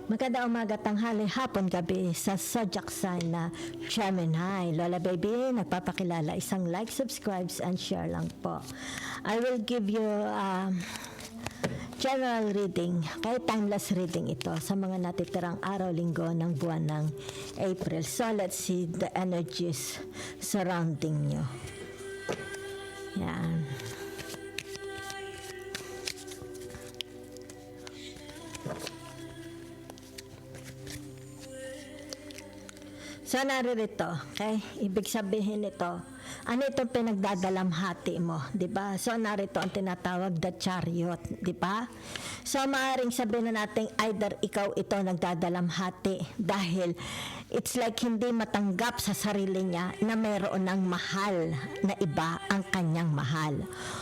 Maganda umaga, tanghali, hapon, gabi sa zodiac sign na Gemini. Lola Baby, nagpapakilala. Isang like, subscribes, and share lang po. I will give you general reading, kahit timeless reading ito sa mga natitirang araw, linggo ng buwan ng April. So let's see the energies surrounding you. Yan. So, naririto, okay? Ibig sabihin nito, ano itong pinagdadalamhati mo, di ba? So, narito ang tinatawag the chariot, di ba? So, maaaring sabihin na natin either ikaw ito nagdadalamhati dahil it's like hindi matanggap sa sarili niya na mayroon ng mahal na iba ang kanyang mahal.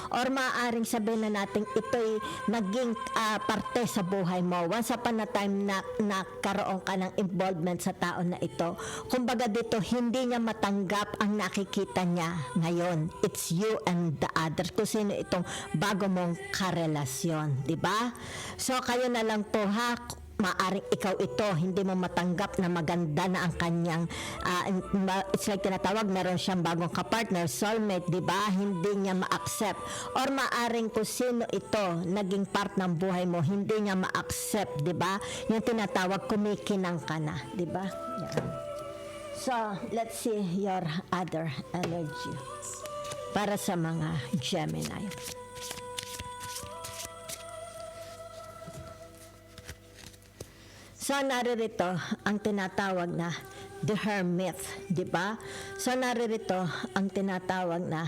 Or maaaring sabihin na natin ito'y naging parte sa buhay mo. Once upon a time na nakaroon ka ng involvement sa tao na ito. Kumbaga dito, hindi niya matanggap ang nakikita niya ngayon. It's you and the others. Kung sino itong bago mong karelasyon. Diba? So, kayo na lang po ha. Maaring ikaw ito, hindi mo matanggap na maganda na ang kanyang, it's like tinatawag, meron siyang bagong kapartner, soulmate, di ba? Hindi niya ma-accept. Or maaring kung sino ito, naging part ng buhay mo, hindi niya ma-accept, di ba? Yung tinatawag, kumikinang ka na, di ba? Yan. So, let's see your other energy para sa mga Gemini. So, naririto ang tinatawag na the Hermit, di ba? So, naririto ang tinatawag na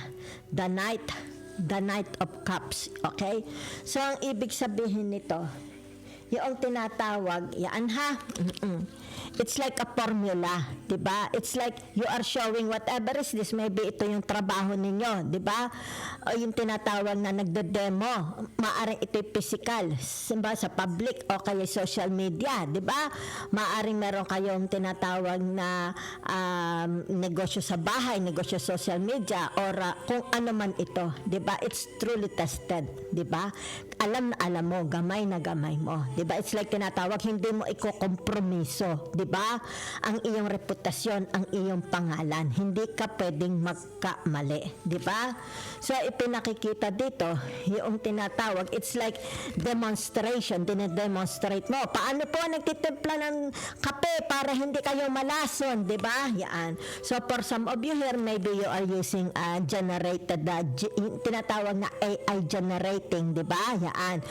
the Knight of Cups, okay? So, ang ibig sabihin nito, yung tinatawag, yan ha, it's like a formula, di ba? It's like you are showing whatever is this, maybe ito yung trabaho ninyo, di ba? O yung tinatawag na nagde-demo, maaring ito'y physical, sa public o kaya social media, di ba? Maaring meron kayong tinatawag na negosyo sa bahay, negosyo sa social media, or kung ano man ito, di ba? It's truly tested, di ba? Alam na alam mo, gamay na gamay mo, di ba? It's like tinatawag, hindi mo ikukompromiso, di ba? Ang iyong reputasyon, ang iyong pangalan, hindi ka pwedeng magkamali, di ba? So, ipinakikita dito, yung tinatawag, it's like demonstration, dinedemonstrate mo. Paano po nagtitimpla ng kape para hindi kayo malason, di ba? Yan. So, for some of you here, maybe you are using generated, tinatawag na AI generating, di ba? Yan.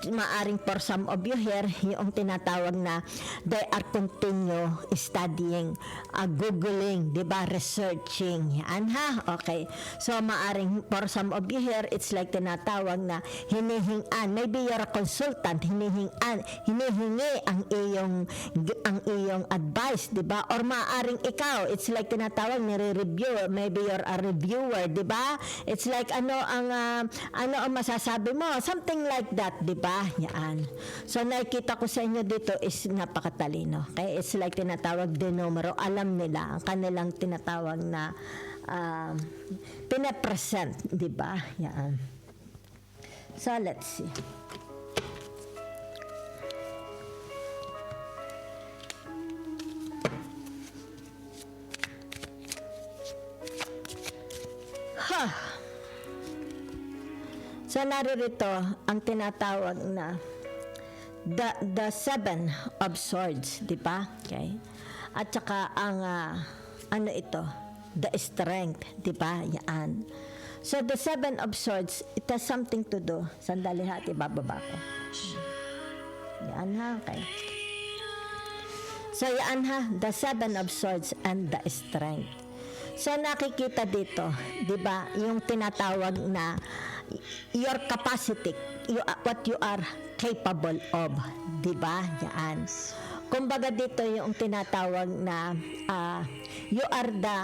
Maaring for some of you here, yung tinatawag na they are continue studying, googling, di ba, researching, yan ha, okay. So, maaring for some of you here, it's like tinatawag na hinihingan, maybe you're a consultant, hinihingi ang iyong advice, di ba, or maaring ikaw, it's like tinatawag nire-review, maybe you're a reviewer, di ba, it's like ano ang masasabi mo, something like that, di ba? Yan. So, nakikita ko sa inyo dito is napakatalino. Okay? It's like tinatawag de numero. Alam nila ang kanilang tinatawag na pinapresent. Diba? Yan. So, let's see. So, naririto ang tinatawag na the Seven of Swords, di ba? Okay. At saka ang ano ito, the Strength, di ba? Yan. So, the Seven of Swords, it has something to do. Sandali ha, ibababa ko. Yan ha, okay. So, yan ha, the Seven of Swords and the Strength. So, nakikita dito, di ba, yung tinatawag na your capacity, what you are capable of, di ba? Yan. Kumbaga dito yung tinatawag na you are the,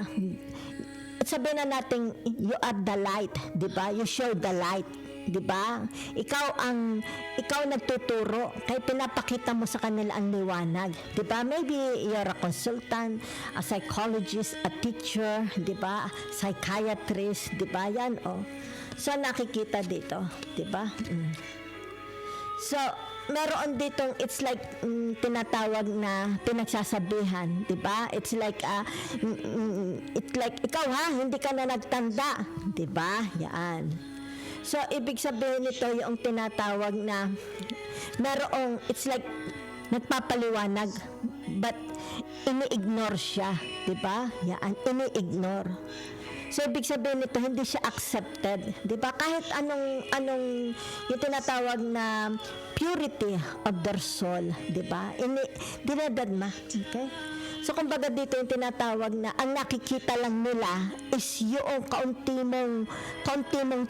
sabihin na natin, you are the light, di ba? You show the light, di ba? Ikaw nagtuturo, kaya pinapakita mo sa kanila ang liwanag, di ba? Maybe you're a consultant, a psychologist, a teacher, di ba? Psychiatrist, di ba? Yan, oh. So, nakikita dito, di ba? So, meron ditong it's like tinatawag na pinagsasabihan, 'di ba? It's like ikaw hindi ka na nagtanda, 'di ba? Yan. So ibig sabihin nito yung tinatawag na merong it's like nagpapaliwanag but ini-ignore siya, 'di ba? Yan, ini-ignore. So, ibig sabihin nito, hindi siya accepted. Di ba? Kahit anong yung tinatawag na purity of their soul. Di ba? Dinadadma. Okay? So, kumbaga dito yung tinatawag na ang nakikita lang nila is yung kaunti mong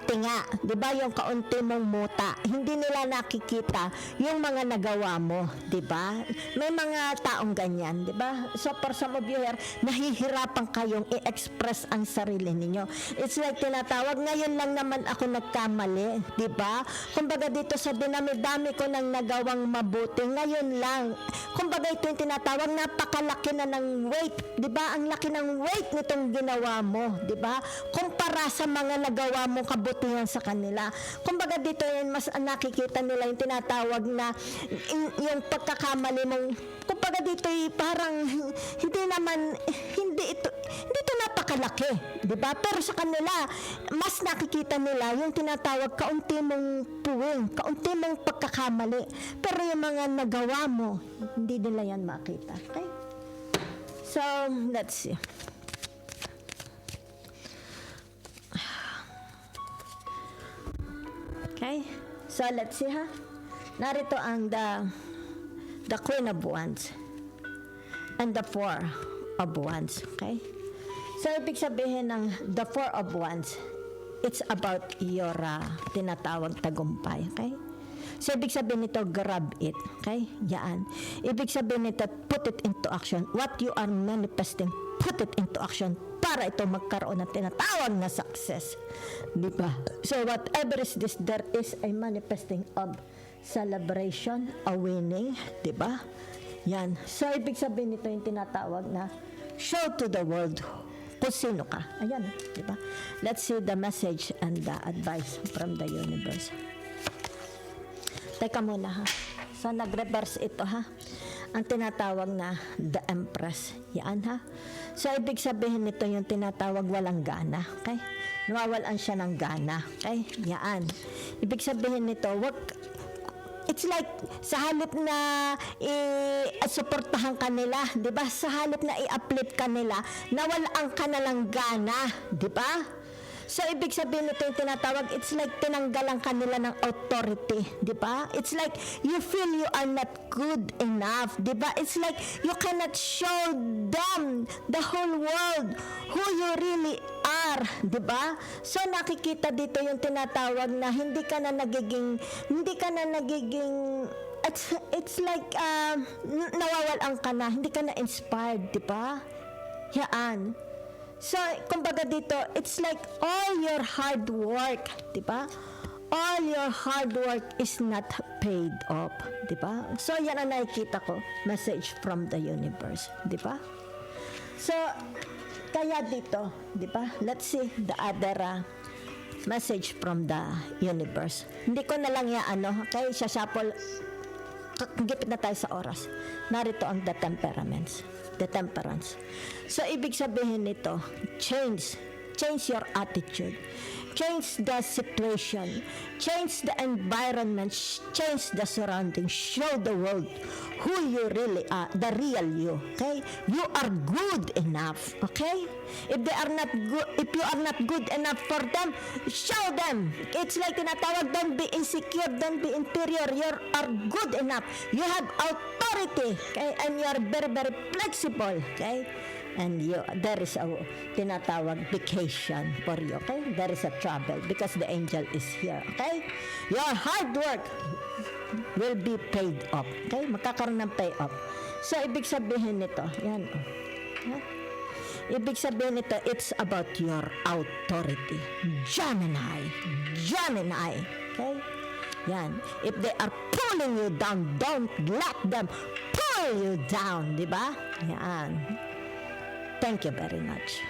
tinga. Di ba? Yung kaunti mong muta. Hindi nila nakikita yung mga nagawa mo. Di ba? May mga taong ganyan. Di ba? So, for some of you here, nahihirapan kayong i-express ang sarili ninyo. It's like tinatawag, ngayon lang naman ako nagkamali. Di ba? Kumbaga dito sa dinami-dami ko nang nagawang mabuti. Ngayon lang. Kumbaga ito yung tinatawag, napakalaki na ng weight, 'di ba? Ang laki ng weight nitong ginawa mo, 'di ba? Kumpara sa mga nagawa mong kabutihan sa kanila. Kumbaga dito yan mas nakikita nila yung tinatawag na yung pagkakamali mong kumbaga dito parang hindi ito napakalaki, 'di ba? Pero sa kanila mas nakikita nila yung tinatawag kaunti mong puwing, kaunti mong pagkakamali. Pero yung mga nagawa mo, hindi nila yan makita. Okay? So, let's see. Okay? So, let's see Narito ang the Queen of Wands and the Four of Wands. Okay? So, ibig sabihin ng the Four of Wands, it's about your tinatawag tagumpay. Okay? So, ibig sabihin nito, grab it. Okay? Yan. Ibig sabihin nito, put it into action. What you are manifesting, put it into action para ito magkaroon ng tinatawag na success. Di ba? So, whatever is this, there is a manifesting of celebration, a winning. Di ba? Yan. So, ibig sabihin nito yung tinatawag na show to the world kung sino ka. Ayan. Di ba? Let's see the message and the advice from the universe. Teka muna So, nag-reverse ito Ang tinatawag na the Empress. Yan So, ibig sabihin nito yung tinatawag walang gana. Okay? Nawawalan siya ng gana. Okay? Yan. Ibig sabihin nito, it's like sa halip na i-suportahan ka nila, 'di ba? Sa halip na i-uplift ka nila, nawalan ka na lang gana, 'di ba? So, ibig sabihin nito yung tinatawag, it's like tinanggalan kanila ng authority, di ba? It's like you feel you are not good enough, di ba? It's like you cannot show them, the whole world, who you really are, di ba? So, nakikita dito yung tinatawag na hindi ka na nagiging, it's like, nawawalan ka na, hindi ka na inspired, di ba? Yan. So, kumbaga dito, it's like all your hard work, di ba? All your hard work is not paid off, di ba? So, yan ang nakikita ko, message from the universe, di ba? So, kaya dito, di ba? Let's see the other message from the universe. Hindi ko na lang okay? Sasapol, gipit na tayo sa oras. Narito ang the temperaments. The temperance. So, ibig sabihin nito, change your attitude, change the situation, change the environment, change the surroundings, show the world who you really are, the real you, okay? You are good enough, okay? If you are not good enough for them, show them. It's like tinatawag, don't be insecure, don't be inferior, you are good enough. You have authority, okay? And you are very, very flexible, okay? And there is a tinatawag vacation for you, okay? There is a travel because the angel is here, okay? Your hard work will be paid off, okay? Magkakaroon ng pay off. So, ibig sabihin nito, yan. Ibig sabihin nito, it's about your authority. Gemini, okay? Yan. If they are pulling you down, don't let them pull you down, di ba? Yan. Thank you very much.